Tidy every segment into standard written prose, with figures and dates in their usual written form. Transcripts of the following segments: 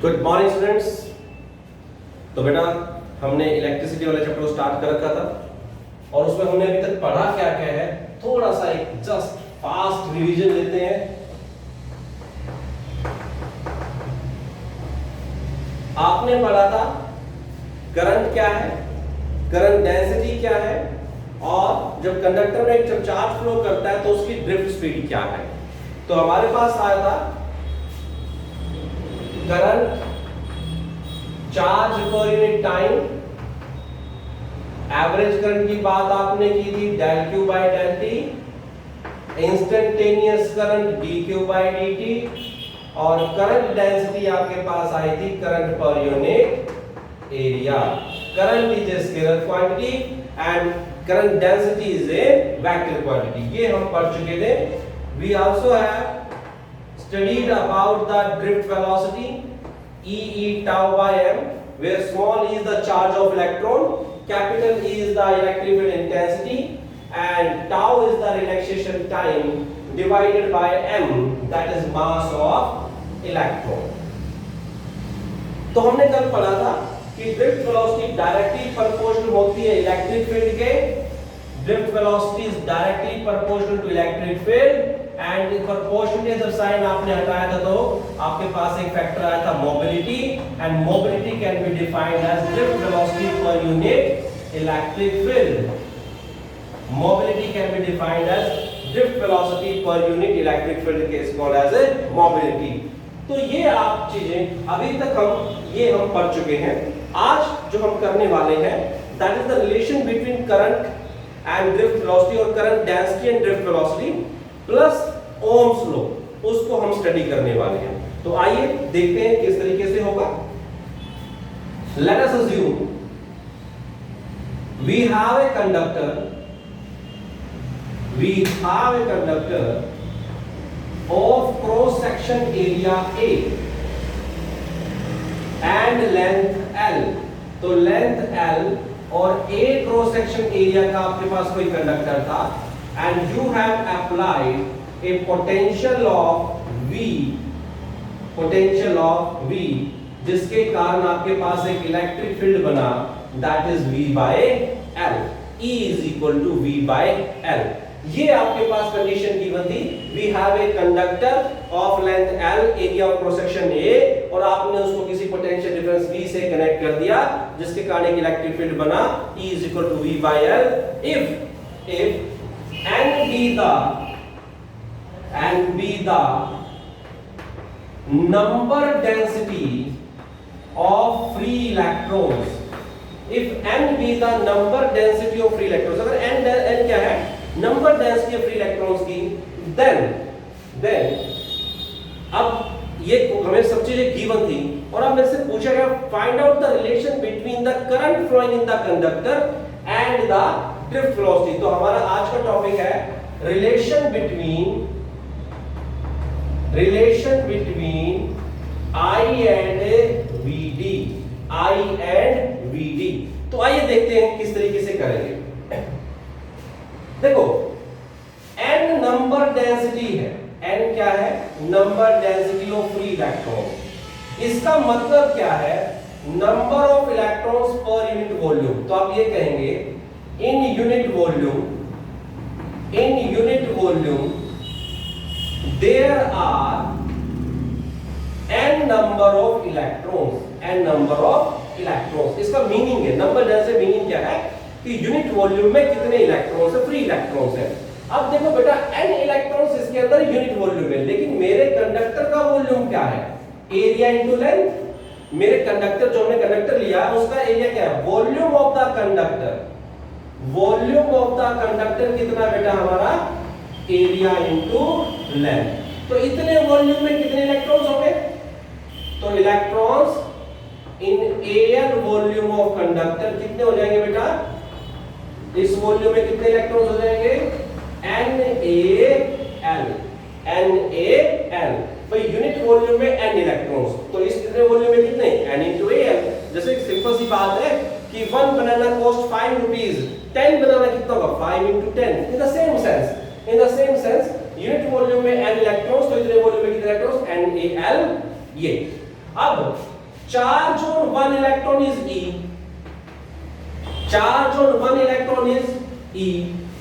Good morning students. तो बेटा हमने इलेक्ट्रिसिटी वाला चैप्टर स्टार्ट कर रखा था और उसमें हमने अभी तक पढ़ा क्या क्या है, थोड़ा सा एक जस्ट फास्ट रिवीजन लेते हैं। आपने पढ़ा था करंट क्या है, करंट डेंसिटी क्या है, और जब कंडक्टर में जब चार्ज फ्लो करता है तो उसकी ड्रिफ्ट स्पीड क्या है। तो हमारे पास आया था current charge per unit time, average current की बात आपने की थी del Q by del T, instantaneous current dQ by dt, और करंट डेंसिटी आपके पास आई थी करंट पर unit area. Current is a scalar quantity and current density is a vector quantity. ये हम पढ़ चुके थे। We also have studied about the drift velocity E tau by m, where small e is the charge of electron, capital E is the electric field intensity, and tau is the relaxation time divided by m, that is mass of electron. तो हमने कल पढ़ा था कि drift velocity directly proportional होती है electric field के। Drift velocity is directly proportional to electric field and proportional जब साइन आपने हटाया था तो आपके पास एक फैक्टर आया था mobility, and mobility can be defined as drift velocity per unit electric field. Mobility can be defined as drift velocity per unit electric field के is called as a mobility. तो ये आप चीजें अभी तक हम पढ़ चुके हैं। आज जो हम करने वाले हैं that is the relation between current and drift velocity, और current density and drift velocity plus Ohm's law, उसको हम स्टडी करने वाले हैं। तो आइए देखते हैं किस तरीके से होगा। Let us assume we have a conductor of cross section area A and length L। तो length L और A cross section area का आपके पास कोई कंडक्टर था, and you have applied a potential of V, जिसके कारण आपके पास एक इलेक्ट्रिक फील्ड बना, that is V by L। E is equal to V by L। ये आपके पास कंडीशन गिवन थी। We have a conductor of length L, area of cross section A, और आपने उसको किसी पोटेंशियल डिफरेंस V से कनेक्ट कर दिया, जिसके कारण एक इलेक्ट्रिक फील्ड बना E is equal to V by L if n be the number density of free electrons। if n be the number density of free electrons, अगर n क्या है, number density of free electrons की, then अब ये हमें सब चीजें given थी और अब मेरे से पूछा गया find out the relation between the current flowing in the conductor and the drift velocity. तो हमारा आज का टॉपिक है relation between I and VD। तो आइए देखते हैं किस तरीके से करेंगे। देखो n नंबर डेंसिटी है, n क्या है, number density of free electron. इसका मतलब क्या है, number of electrons per unit volume. तो आप ये कहेंगे in unit volume there are n number of electrons. इसका मीनिंग है, नंबर डेंसिटी मीनिंग क्या है कि यूनिट वॉल्यूम में कितने इलेक्ट्रॉन्स है, फ्री इलेक्ट्रॉन्स है। अब देखो बेटा n इलेक्ट्रॉन्स इसके अंदर यूनिट वॉल्यूम है, लेकिन मेरे कंडक्टर का वॉल्यूम क्या है, एरिया इनटू लेंथ। मेरे कंडक्टर जो हमने कंडक्टर लिया उसका एरिया क्या है, वॉल्यूम ऑफ द कंडक्टर कितना बेटा हमारा, एरिया इनटू लेंथ। तो इतने वॉल्यूम में कितने इलेक्ट्रॉन्स होंगे, तो electrons in Al volume of conductor कितने हो जाएंगे बेटा, इस वॉल्यूम में कितने इलेक्ट्रॉन्स हो जाएंगे, NaL। भाई यूनिट वॉल्यूम में n इलेक्ट्रॉन्स, तो इस कितने वॉल्यूम में कितने, n into Al। जैसे एक सिंपल सी बात है कि 1 बनाना कॉस्ट 5 रुपीस, 10 बनाना कितना होगा, 5 into 10। In the same sense unit volume में n इलेक्ट्रॉन्स, तो इतने वॉल्यूम में कितने इलेक्ट्रॉन्स, NaL। ये अब charge on one electron is E, charge on one electron is E,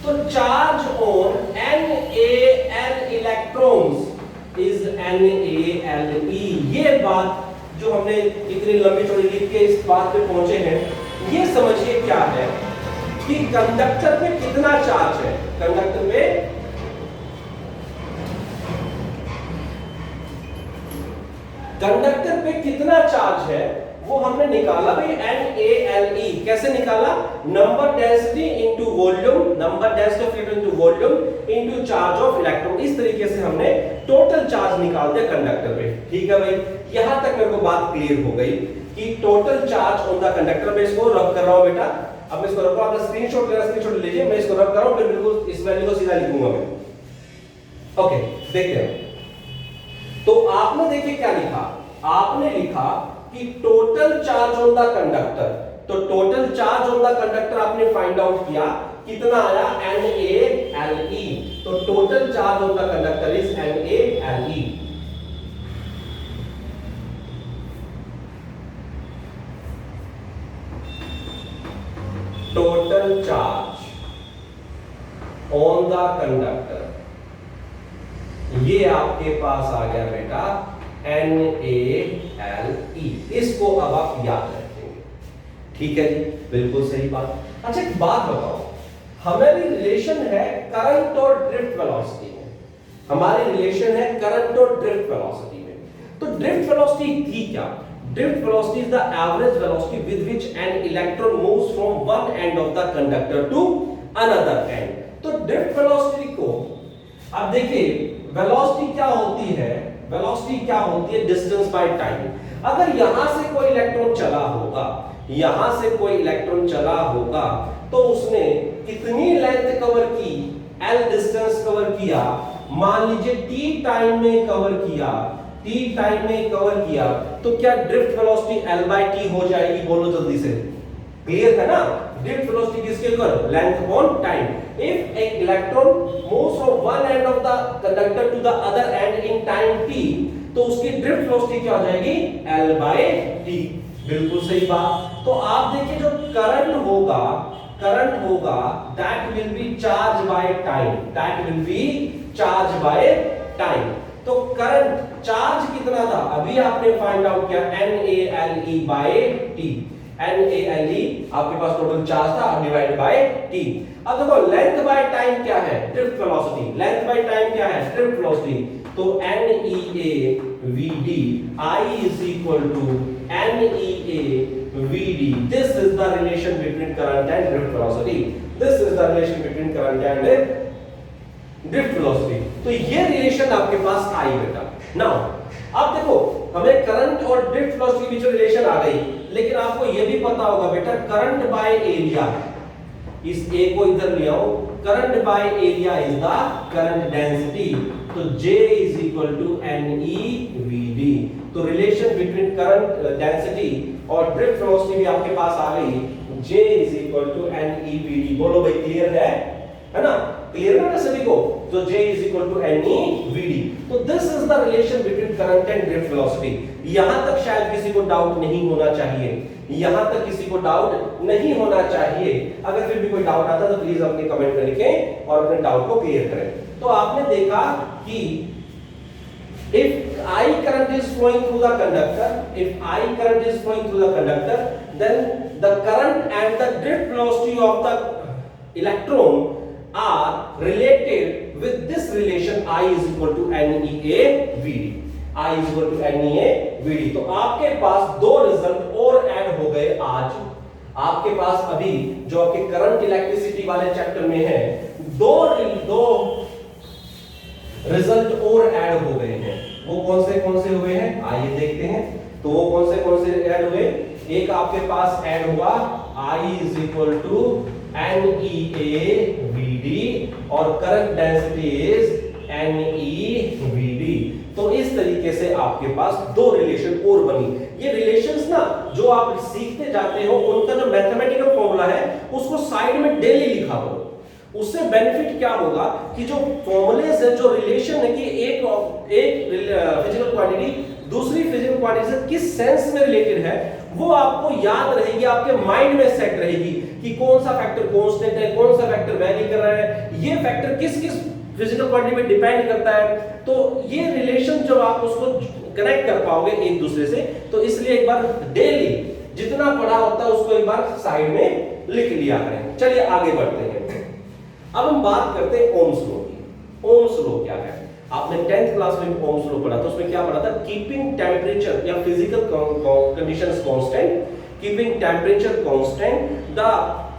तो charge on NaL electrons is NaLe। ये बात जो हमने इतनी लंबी चौड़ी लिख के इस बात पे पहुंचे हैं, ये समझिए क्या है कि कंडक्टर पे कितना चार्ज है। कंडक्टर पे कितना चार्ज है वो हमने निकाला भाई, NaLe। कैसे निकाला? Number density into volume, number density of electron into volume into charge of electron. इस तरीके से हमने टोटल चार्ज निकाल दिया कंडक्टर पे। ठीक है भाई, यहां तक मेरे को बात क्लियर हो गई कि total charge on the conductor. मैं इसको रब कर रहा हूं बेटा, अब मैं इसको रब कर रहा हूं, आप स्क्रीनशॉट लेना, स्क्रीनशॉट लीजिए, मैं इसको रब कर रहा हूं, फिर बिल्कुल इस वैल्यू को सीधा लिखूंगा मैं। ओके, देखते हैं। तो आपने देखिए क्या लिखा, आपने लिखा कि total charge on the conductor, तो total charge on the conductor आपने फाइंड आउट किया, कितना आया? NaLe। तो total charge on the conductor is NaLe। Total charge on the conductor, ये आपके पास आ गया बेटा NaLe। इसको अब आप याद रखेंगे। ठीक है जी, बिल्कुल सही बात। अच्छा एक बात बताओ, हमारी रिलेशन है करंट और ड्रिफ्ट वेलोसिटी में, हमारी रिलेशन है करंट और ड्रिफ्ट वेलोसिटी में। तो ड्रिफ्ट वेलोसिटी थी क्या? Drift velocity is the average velocity with which an electron moves from one end of the conductor to another end. तो ड्रिफ्ट वेलोसिटी को अब देखिए, वेलोसिटी क्या होती है? वेलोसिटी क्या होती है? Distance by time. अगर यहां से कोई इलेक्ट्रॉन चला होगा, यहां से कोई इलेक्ट्रॉन चला होगा, तो उसने कितनी लेंथ कवर की? L डिस्टेंस कवर किया, मान लीजिए t टाइम में कवर किया, t टाइम में कवर किया, तो क्या ड्रिफ्ट वेलोसिटी L/t हो जाएगी? बोलो जल्दी से, क्लियर है ना? ड्रिफ्ट वेलोसिटी किसके इक्वल? Length upon time. If a electron moves from one end of the conductor to the other end in time t, तो उसकी ड्रिफ्ट वेलोसिटी क्या हो जाएगी? L/t। बिल्कुल सही बात। तो आप देखिए जो करंट होगा that will be charge by time, that will be charge by time. तो करंट चार्ज कितना था? अभी आपने फाइंड आउट किया NaLe/t। NaLe आपके पास टोटल चार्ज था डिवाइड बाय t। अब देखो लेंथ बाय टाइम क्या है? Drift velocity. Length by time क्या है? Drift velocity. तो NeaVd, I is equal to NeaVd। This is the relation between current and drift velocity. This is the relation between current and drift velocity। तो ये relation आपके पास आई बेटा। Now अब देखो, हमें करंट और ड्रिफ्ट वेलोसिटी के बीच में रिलेशन आ गई, लेकिन आपको ये भी पता होगा बेटा करंट बाय एरिया, इस A को इधर ले आओ, current by area is the current density. तो J is equal to NeVd। तो रिलेशन बिटवीन करंट डेंसिटी और ड्रिफ्ट वेलोसिटी भी आपके पास आ गई, J is equal to NeVd। बोलो भाई, क्लियर है ना? क्लियर है ना सभी को? तो J is equal to NeVd। तो this is the relation between current and drift velocity. यहां तक शायद किसी को डाउट नहीं होना चाहिए, यहां तक किसी को डाउट नहीं होना चाहिए। अगर फिर भी कोई डाउट आता है तो प्लीज अपने कमेंट में लिखें और अपने डाउट को क्लियर करें। तो आपने देखा कि if I current is flowing through the conductor, if I current is flowing through the conductor, then the current and the drift velocity of the electron are related with this relation I is equal to NeaVd। I is equal to NeaVd। तो आपके पास दो result और add हो गए आज। आपके पास अभी जो आपके करंट इलेक्ट्रिसिटी वाले चैप्टर में है, दो रिजल्ट और ऐड हो गए हैं। वो कौन से हुए हैं? आइए देखते हैं। तो वो कौन से ऐड हुए? एक आपके पास ऐड हुआ I is equal to NeaVd और करंट डेंसिटी इज NeVd। तो इस तरीके से आपके पास दो रिलेशन और बनी। ये रिलेशंस ना जो आप सीखते जाते हो, उनका जो मैथमेटिकल फॉर्मूला है उसको साइड में डेली लिखा करो। उससे बेनिफिट क्या होगा कि जो फॉर्मूलेज है, जो रिलेशन है कि एक फिजिकल क्वांटिटी दूसरी फिजिकल क्वांटिटी से किस सेंस में रिलेटेड है वो आपको याद रहेगी, आपके माइंड में सेट रहेगी कि कौन सा फैक्टर कांस्टेंट है, कौन सा फैक्टर वैरी कर रहा है, ये फैक्टर किस किस फिजिकल क्वांटिटी में डिपेंड करता है। तो ये रिलेशन जब आप उसको कनेक्ट कर पाओगे एक दूसरे से, तो इसलिए एक बार डेली जितना पढ़ा होता है उसको एक बार साइड में लिख लिया करें। चलिए आगे बढ़ते हैं। अब हम बात करते हैं ओम्स लॉ की। ओम्स लॉ क्या है? आपने 10th क्लास में ओम्स लॉ पढ़ा, तो उसमें क्या पढ़ा था? कीपिंग टेम्परेचर या physical conditions constant, keeping temperature constant, the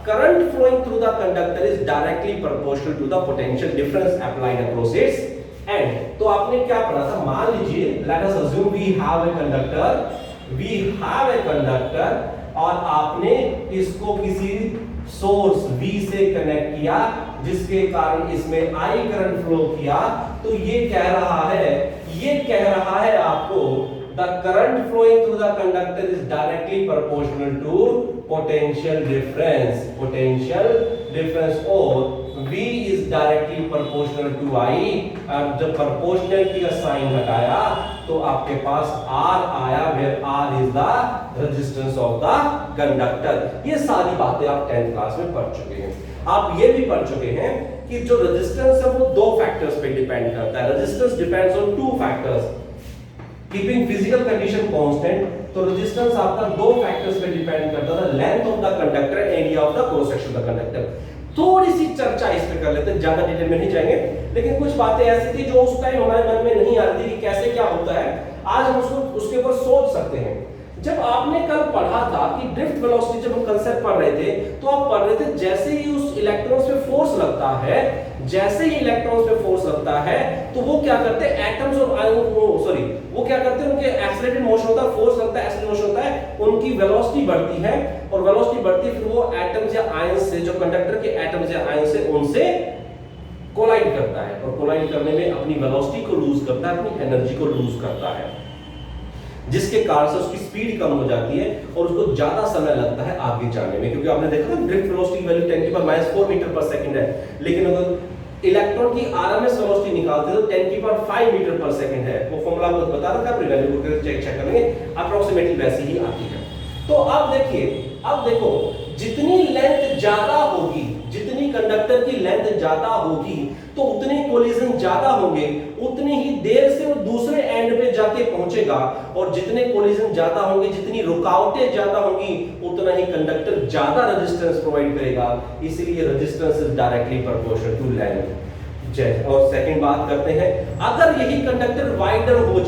current flowing through the conductor is directly proportional to the potential difference applied across its end। तो आपने क्या पढ़ा था? मान लीजिए let us assume we have a conductor और आपने इसको किसी सोर्स V से कनेक्ट किया जिसके कारण इसमें I करंट फ्लो किया। तो ये कह रहा है आपको the current flowing through the conductor is directly proportional to potential difference or V is directly proportional to I। अब जब proportionality का साइन हटाया तो आपके पास R आया, where R is the resistance of the conductor। ये सारी बातें आप 10th क्लास में पढ़ चुके हैं। आप ये भी पढ़ चुके हैं कि जो रेजिस्टेंस है वो दो फैक्टर्स पे डिपेंड करता है। Resistance depends on two factors, keeping physical condition constant. तो रेजिस्टेंस आपका दो फैक्टर्स पे डिपेंड करता है, length of the conductor, area of the cross section of the conductor. थोड़ी सी चर्चा इस पे कर लेते हैं, ज्यादा डिटेल में नहीं जाएंगे, लेकिन कुछ बातें ऐसी थी जो उस टाइम हमारे मन में नहीं आ रही थी कि कैसे क्या होता है। आज हम उसके ऊपर सोच सकते हैं। जब आपने कल पढ़ा था कि ड्रिफ्ट वेलोसिटी, जब हम कांसेप्ट पढ़ रहे थे तो आप पढ़ रहे थे जैसे ही उस इलेक्ट्रॉन्स पे फोर्स लगता है, जैसे ही इलेक्ट्रॉन्स पे फोर्स लगता है तो वो क्या करते हैं, एटम्स और वो क्या करते हैं, उनके एक्सेलरेटेड मोशन होता है, फोर्स लगता है, एक्सेलरेटेड मोशन होता है, उनकी वेलोसिटी बढ़ती है और वेलोसिटी बढ़ती है, फिर वो एटम्स या आयंस से, जो कंडक्टर के एटम्स या आयंस से, उनसे कोलाइड करता है और कोलाइड करने में अपनी वेलोसिटी को लूज करता है, अपनी एनर्जी को लूज करता है, जिसके कारण से उसकी स्पीड कम हो जाती है और उसको ज्यादा समय लगता है आगे जाने में। क्योंकि आपने देखा ना ड्रिफ्ट वेलोसिटी की वैल्यू 10⁻⁴ मीटर पर सेकंड है, लेकिन अगर इलेक्ट्रॉन की आरएमएस वेलोसिटी निकालते हैं तो 10⁵ मीटर पर सेकंड है। वो फॉर्मूला आपको बता रहा था, अपनी वैल्यू को चेक करेंगे, अप्रोक्सीमेटली वैसी ही आती है। तो अब देखिए, अब देखो, जितनी लेंथ ज्यादा होगी, जितनी कंडक्टर की लेंथ ज्यादा होगी तो उतने कोलिजन ज्यादा होंगे, उतनी ही देर से वो दूसरे एंड पे जाके पहुंचेगा, और जितने कोलिजन ज्यादा होंगे, जितनी रुकावटें ज्यादा होंगी, उतना ही कंडक्टर ज्यादा रेजिस्टेंस प्रोवाइड करेगा। इसीलिए resistance is directly proportional to length. और सेकंड बात करते हैं, अगर यही कंडक्टर वाइडर हो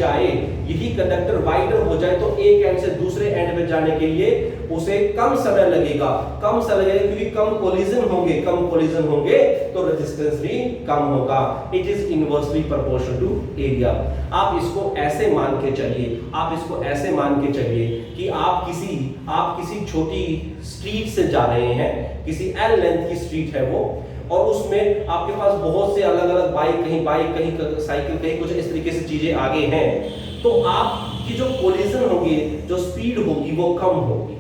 जाए, तो एक एंड से दूसरे एंड पे जाने के लिए उसे कम समय लगेगा, क्योंकि कम कोलिजन होंगे तो रेजिस्टेंस भी कम होगा। It is inversely proportional to area. आप इसको ऐसे मान के चलिए कि आप किसी छोटी स्ट्रीट से जा रहे हैं, किसी एल लेंथ की स्ट्रीट है वो, और उसमें आपके पास बहुत से अलग अलग बाइक, कहीं साइकिल, कहीं कुछ इस तरीके से चीजें आगे हैं, तो आपकी जो कोलिजन होगी, जो स्पीड होगी वो कम होगी।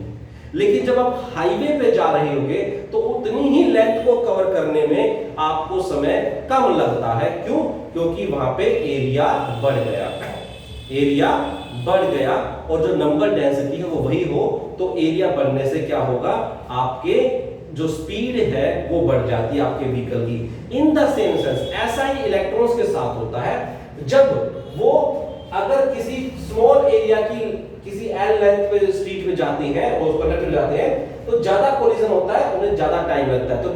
लेकिन जब आप हाईवे पे जा रहे होंगे तो उतनी ही लेंथ को कवर करने में आपको समय कम लगता है। क्यों? क्योंकि वहां पे एरिया बढ़ गया और जो नंबर डेंसिटी है वो वही हो, तो एरिया बढ़ने से क्या होगा, आपके जो स्पीड है वो बढ़ जाती है आपके व्हीकल की। इन द सेम सेंस ऐसा ही इलेक्ट्रॉन्स के साथ होता है। जब वो अगर किसी स्मॉल एरिया की किसी एल लेंथ पे स्ट्रीट में जाती हैं और कंडक्टर जाते हैं तो ज्यादा कोलिजन होता है, उन्हें ज्यादा टाइम लगता है, तो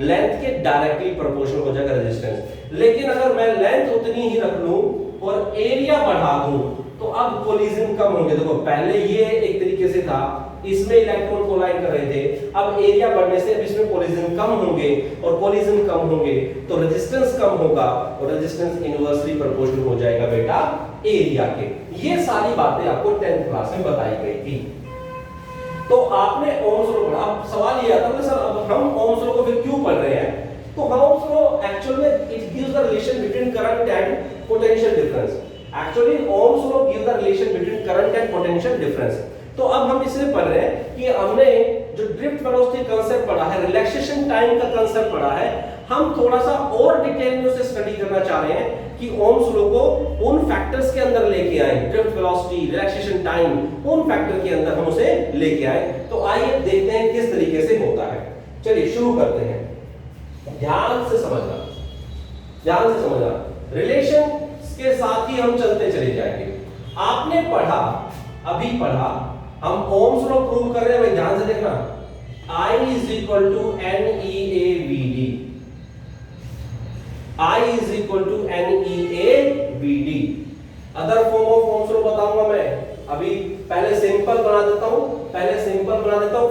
लेंथ के डायरेक्टली प्रोपोर्शनल हो जाएगा रेजिस्टेंस। लेकिन अगर मैं लेंथ उतनी ही रख लूं और एरिया बढ़ा दूं तो अब कोलिजन कम होंगे। देखो पहले ये एक तरीके से था, इसमें इलेक्ट्रॉन कोलाइड कर रहे थे, अब एरिया बढ़ने से अब इसमें कोलिजन कम होंगे, और कोलिजन कम होंगे तो रेजिस्टेंस कम होगा, और रेजिस्टेंस इनवर्सली प्रोपोर्शनल हो जाएगा बेटा एरिया के। ये सारी बातें आपको 10th क्लास में बताई गई थी। तो आपने ओम्स लॉ पढ़ा। अब सवाल ये आता है सर, अब हम ओम्स लॉ को फिर क्यों पढ़ रहे हैं? तो ओम्स लॉ एक्चुअल में it gives the relation between current and potential difference. Actually Ohm's law gives the relation between current and potential difference. तो अब हम इसलिए पढ़ रहे हैं कि हमने जो ड्रिफ्ट वेलोसिटी कांसेप्ट पढ़ा है, रिलैक्सेशन टाइम का कांसेप्ट पढ़ा है, हम थोड़ा सा और डिटेल में उसे स्टडी करना चाह रहे हैं कि ओम्स लॉ को उन फैक्टर्स के अंदर लेके आए, ड्रिफ्ट वेलोसिटी, रिलैक्सेशन टाइम, उन फैक्टर के अंदर हम उसे लेके आए। तो आइए देखते हैं किस तरीके से होता है। चलिए शुरू करते हैं। ध्यान से समझना, ध्यान से समझना, रिलेशन के साथ ही हम चलते चले जाएंगे। आपने पढ़ा, अभी पढ़ा, हम ओम्स लॉ प्रूव कर रहे हैं भाई, ध्यान से देखना। I is equal to NEAVD, I is equal to NEAVD। Other form of Ohm's law बताऊंगा मैं, अभी पहले सिंपल बना देता हूं,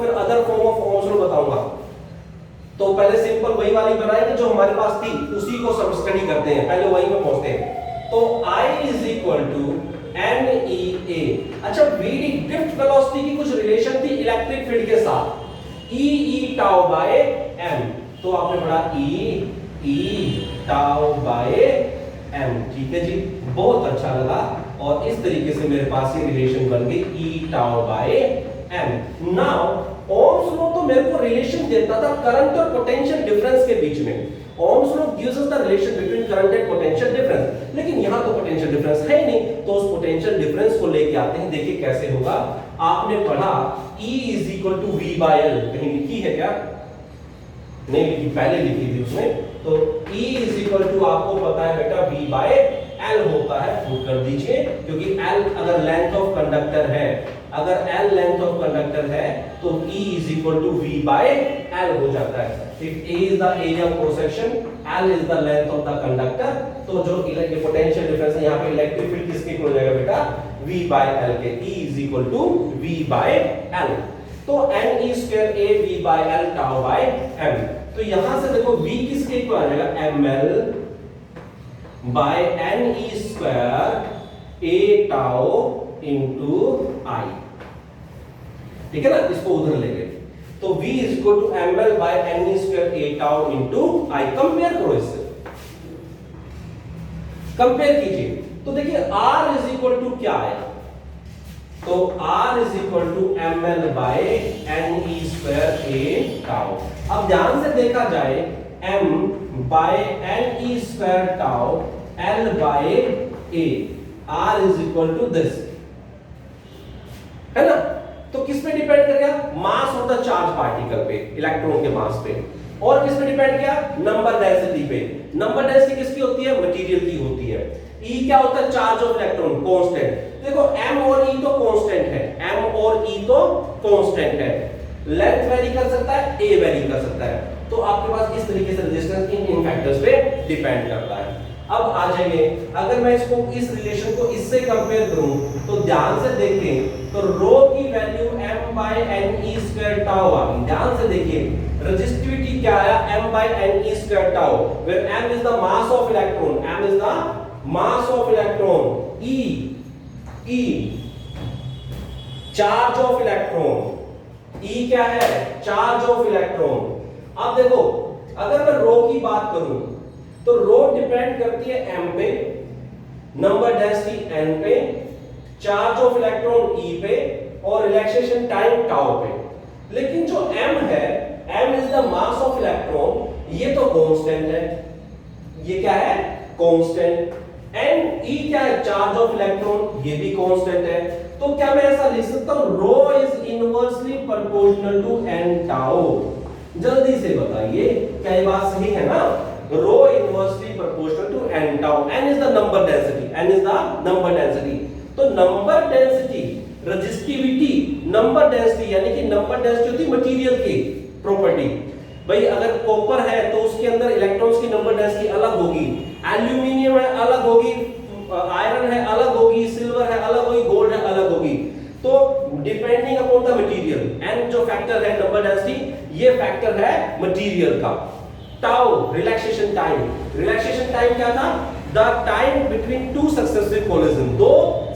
फिर other form of Ohm's law बताऊंगा। तो पहले सिंपल वही वाली बनाएंगे जो हमारे पास थी, उसी को सब स्टडी करते हैं, पहले वही में पहुंचते हैं। तो I is equal to NEA। अच्छा, VD ड्रिफ्ट वेलोसिटी की कुछ रिलेशन थी इलेक्ट्रिक फील्ड के साथ, E टाउ बाय m। तो आपने पढ़ा E टाउ बाय m, ठीक है जी, बहुत अच्छा लगा। और इस तरीके से मेरे पास ये रिलेशन बन गई E tau by m। Now Ohm's law तो मेरे को रिलेशन देता था करंट और पोटेंशियल डिफरेंस के बीच में। Ohm's law gives us the relation between current and potential difference, लेकिन यहां तो पोटेंशियल डिफरेंस है ही नहीं, तो उस पोटेंशियल डिफरेंस को लेके आते हैं। देखिए कैसे होगा। आपने पढ़ा E is equal to V by L, कहीं लिखी है क्या? नहीं लिखी, पहले लिखी थी उसमें। तो E is equal to आपको पता है बेटा V by L होता है, पुट कर दीजिए, क्योंकि L अगर लेंथ ऑफ कंडक्टर है, अगर L लेंथ ऑफ कंडक्टर है तो E is equal to V by L हो जाता है। If A is the area of cross section, L is the length of the conductor, तो जो इलेक्ट्रिक पोटेंशियल डिफरेंस है यहाँ पे इलेक्ट्रिक फील्ड किसके इक्वल हो जाएगा बेटा? V by L के। E is equal to V by L। तो N E square A V by L tau by M। तो यहां से देखो V किसके इक्वल आ जाएगा? ML by N E square A tau into I, ठीक है ना, इसको उधर ले गए। तो V is equal to ML by N E square A tau into I। Compare करो इससे, कंपेयर कीजिए। तो देखिए R is equal to क्या आया? तो R is equal to ML by N E square A tau। अब ध्यान से देखा जाए, M by N E square tau L by A, R is equal to this, है ना? तो किस पे डिपेंड कर गया? Mass of the charge particle पे, इलेक्ट्रॉन के मास पे। और किस पे डिपेंड किया? नंबर डेंसिटी पे। नंबर डेंसिटी किसकी होती है? मटेरियल की होती है। E क्या होता है? Charge of electron, constant. देखो M और E तो कांस्टेंट है, M और E तो कांस्टेंट है। लेंथ वेरी कर सकता है, A वेरी कर सकता है। तो आपके पास इस तरीके से रेजिस्टेंस इन फैक्टर्स पे डिपेंड करता है। अब आ जाइए, अगर मैं इसको, इस रिलेशन को इससे कंपेयर करूं, तो ध्यान से देखें, तो रो की value m by n e square tau आ गई। ध्यान से देखिए, रेजिस्टिविटी क्या आया? m by n e square tau, where m is the mass of electron, m is the mass of electron, e charge of electron, e क्या है? Charge of electron. अब देखो, अगर मैं रो की बात करूं, तो रो डिपेंड करती है m पे, नंबर डेंसिटी n पे, चार्ज ऑफ इलेक्ट्रॉन e पे, और रिलैक्सेशन टाइम टाउ पे। लेकिन जो m है, m is the mass of electron, ये तो कांस्टेंट है। ये क्या है? कांस्टेंट। n e क्या है? चार्ज ऑफ इलेक्ट्रॉन, ये भी कांस्टेंट है। तो क्या मैं ऐसा लिख सकता हूं, rho is inversely proportional to n tau? जल्दी से बताइए, क्या ये बात सही है ना? Rho inversely proportional to n tau। n is the number density, n is the number density। तो number density, resistivity, number density, यानी कि number density होती है मटेरियल की प्रॉपर्टी। भाई अगर कॉपर है तो उसके अंदर इलेक्ट्रॉन्स की नंबर डेंसिटी अलग होगी, एल्यूमिनियम है अलग होगी, आयरन है अलग होगी, सिल्वर है अलग होगी, गोल्ड है अलग होगी। तो depending upon the material, n जो फैक्टर है नंबर डेंसिटी, ये फैक्टर है मटेरियल का। Tau, relaxation time. Relaxation time क्या था? The time between two successive collision, दो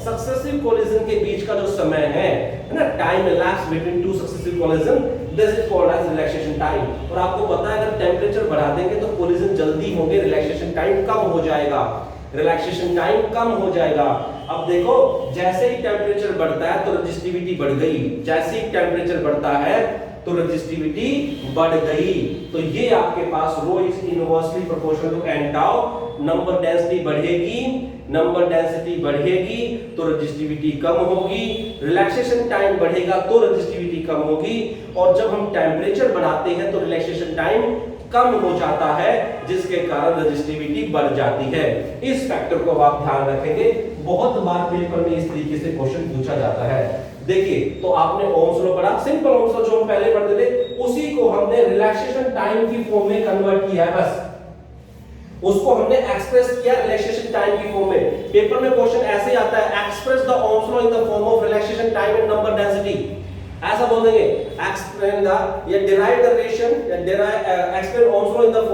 सक्सेसिव कोलिजन के बीच का जो समय है ना, time elapsed between two successive collision, this is called as relaxation time। और आपको पता है अगर टेंपरेचर बढ़ा देंगे तो कोलिजन जल्दी होंगे, रिलैक्सेशन टाइम कम हो जाएगा, रिलैक्सेशन टाइम कम हो जाएगा। अब देखो, जैसे ही टेंपरेचर बढ़ता है तो रेजिस्टिविटी बढ़ गई, जैसे ही टेंपरेचर बढ़ता है तो रेजिस्टिविटी बढ़ गई। तो ये आपके पास rho is inversely proportional to n tau, number density बढ़ेगी, नंबर डेंसिटी बढ़ेगी तो रेजिस्टिविटी कम होगी, रिलैक्सेशन टाइम बढ़ेगा तो रेजिस्टिविटी कम होगी, और जब हम टेम्परेचर बढ़ाते हैं तो रिलैक्सेशन टाइम कम हो जाता है, जिसके कारण रेजिस्टिविटी बढ़ जाती है। इस फैक्टर को आप ध्यान रखेंगे, बहुत बार पेपर में इस तरीके से क्वेश्चन पूछा जाता है। देखिए, तो आपने ओम्स लॉ पढ़ा, सिंपल ओम्स लॉ जो हम पहले पढ़ते थे उसी को हमने रिलैक्सेशन टाइम की फॉर्म में कन्वर्ट किया है, बस उसको हमने एक्सप्रेस किया रिलैक्सेशन टाइम की फॉर्म में। पेपर में क्वेश्चन ऐसे आता है, express the Ohm's law in the form of relaxation time and number density, ऐसा बोल देंगे, एक्सप्लेन द या डिराइव द रिलेशन या derive explain Ohm's law in the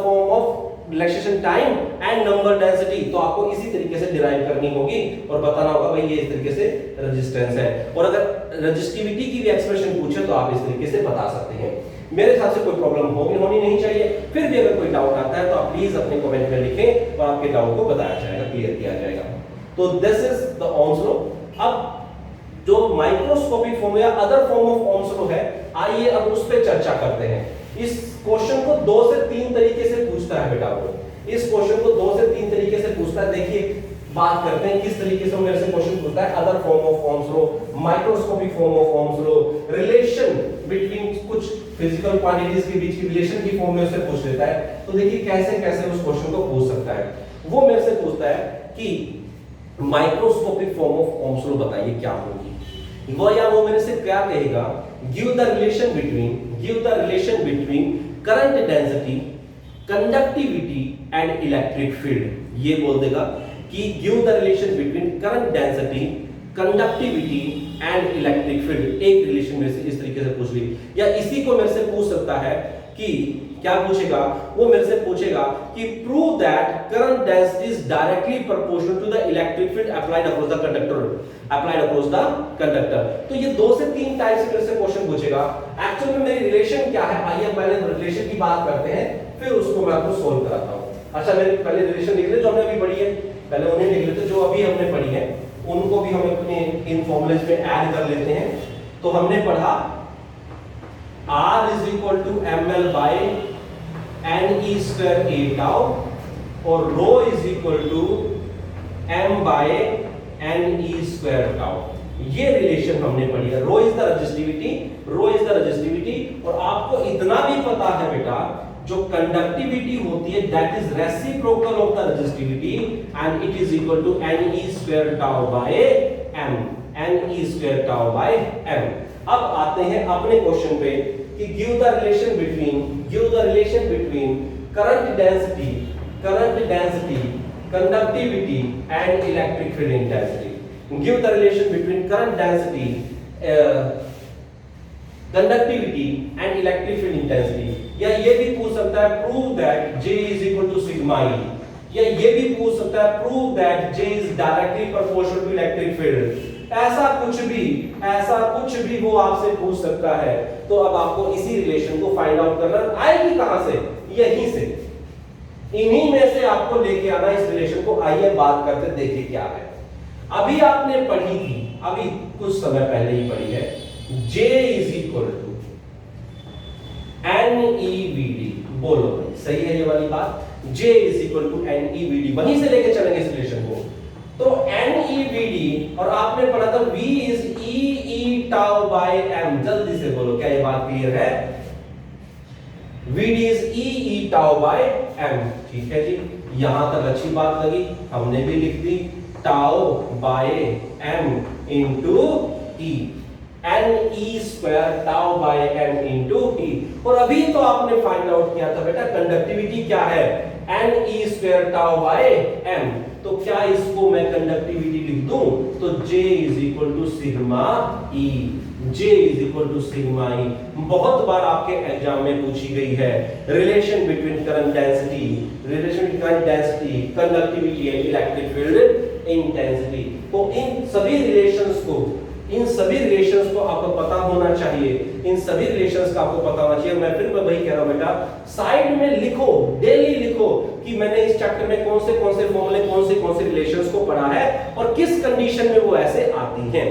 form of relaxation time and number density. तो आपको इसी तरीके से डिराइव करनी होगी और बताना होगा भाई ये इस तरीके से रेजिस्टेंस है, और अगर रेजिस्टिविटी की भी एक्सप्रेशन पूछे तो आप इस तरीके से बता सकते हैं। मेरे हिसाब से कोई प्रॉब्लम होनी नहीं चाहिए। फिर भी अगर कोई डाउट आता है तो आप प्लीज अपने कमेंट में लिखें और आपके डाउट को बताया जाएगा, क्लियर किया जाएगा। तो this is the Ohm's law. अब जो माइक्रोस्कोपिक फॉर्म या other form of Ohm's law है, आइए अब उस पर चर्चा करते हैं। इस क्वेश्चन को 2 से 3 तरीके से पूछता है बेटा, वो इस क्वेश्चन को 2 से 3 तरीके से पूछता है। देखिए, बात करते हैं किस तरीके से मेरे से क्वेश्चन पूछता है। Other form of Ohm's law, microscopic form of Ohm's law, relation between कुछ फिजिकल क्वांटिटीज के बीच की रिलेशन की फॉर्म में उससे पूछ लेता है। तो देखिए कैसे कैसे उस क्वेश्चन को पूछ सकता है। वो मेरे से पूछता है कि microscopic form of Ohm's law बताइए क्या होगी। वो मेरे से क्या कहेगा, give the relation between current density, conductivity and electric field. ये बोल देगा कि give the relation between current density, conductivity and electric field. एक रिलेशन में से इस तरीके से पूछ ली, या इसी को मेरे से पूछ सकता है कि क्या पूछेगा, वो मेरे से पूछेगा कि prove that current density is directly proportional to the electric field applied across the conductor. तो ये 2 से 3 टाइप से मेरे से क्वेश्चन पूछेगा। एक्चुअल में मेरी रिलेशन क्या है, आइए पहले रिलेशन की बात करते हैं, फिर उसको मैं आपको सोल्व कराता हूं। अच्छा, मेरी पहले रिलेशन लिख ले जो हमने अभी पढ़ी है, पहले उन्हें लिख लेते जो अभी हमने पढ़ी है, उनको भी हम अपने इन फॉर्मूलेज में ऐड कर लेते हैं। तो हमने पढ़ा R is equal to ml by ne square a tau और rho is equal to m by ne square tau। ये रिलेशन हमने पढ़ी है। रो इज द रेजिस्टिविटी, और आपको इतना भी पता है बेटा, जो कंडक्टिविटी होती है that is reciprocal of the resistivity and it is equal to ne square tau by m। अब आते हैं अपने क्वेश्चन पे कि give the relation between current density, conductivity and electric field intensity. Give the relation between current density, conductivity and electric field intensity. या ये भी पूछ सकता है prove that J is equal to sigma E, या ये भी पूछ सकता है prove that J is directly proportional to electric field. ऐसा कुछ भी वो आपसे पूछ सकता है। तो अब आपको इसी रिलेशन को फाइंड आउट करना आएगी कहां से, यहीं से, इन्हीं में से आपको लेके आना इस रिलेशन को। आइए बात करते, देखिए क्या है। अभी आपने पढ़ी थी, अभी कुछ समय पहले ही पढ़ी है, J is equal to NEVD। बोलो भाई, सही है ये वाली बात? J is equal to NEVD, वहीं से लेके चलेंगे इस रिलेशन को। तो NEVD और आपने पढ़ा था V is E tau by m। जल्दी से बोलो, क्या ये बात क्लियर है? VD is E tau by m। ठीक है जी, यहां तक अच्छी बात लगी, हमने भी लिख दी tau by m into E, ne square tau by m into E। और अभी तो आपने फाइंड आउट किया था बेटा कंडक्टिविटी क्या है, ne square tau by m। तो क्या इसको मैं कंडक्टिविटी लिख दूं, तो J is equal to sigma E, बहुत बार आपके एग्जाम में पूछी गई है। Relation between current density, conductivity and electric field intensity. तो इन सभी रिलेशंस को आपको पता होना चाहिए, मैं फिर वही कह रहा हूं बेटा, साइड में लिखो, डेली लिखो कि मैंने इस चैप्टर में कौन से फॉर्मूले, कौन से रिलेशंस को पढ़ा है और किस कंडीशन में वो ऐसे आती हैं।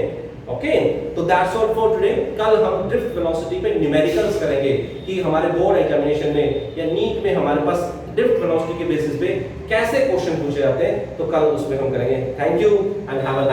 ओके, तो दैट्स ऑल फॉर टुडे। कल हम ड्रिफ्ट वेलोसिटी पे न्यूमेरिकल्स करेंगे कि हमारे बोर्ड एग्जामिनेशन में या नीट में हमारे पास ड्रिफ्ट वेलोसिटी के बेसिस पे कैसे क्वेश्चन पूछे जाते हैं, तो कल उसमें हम करेंगे। Thank you and have a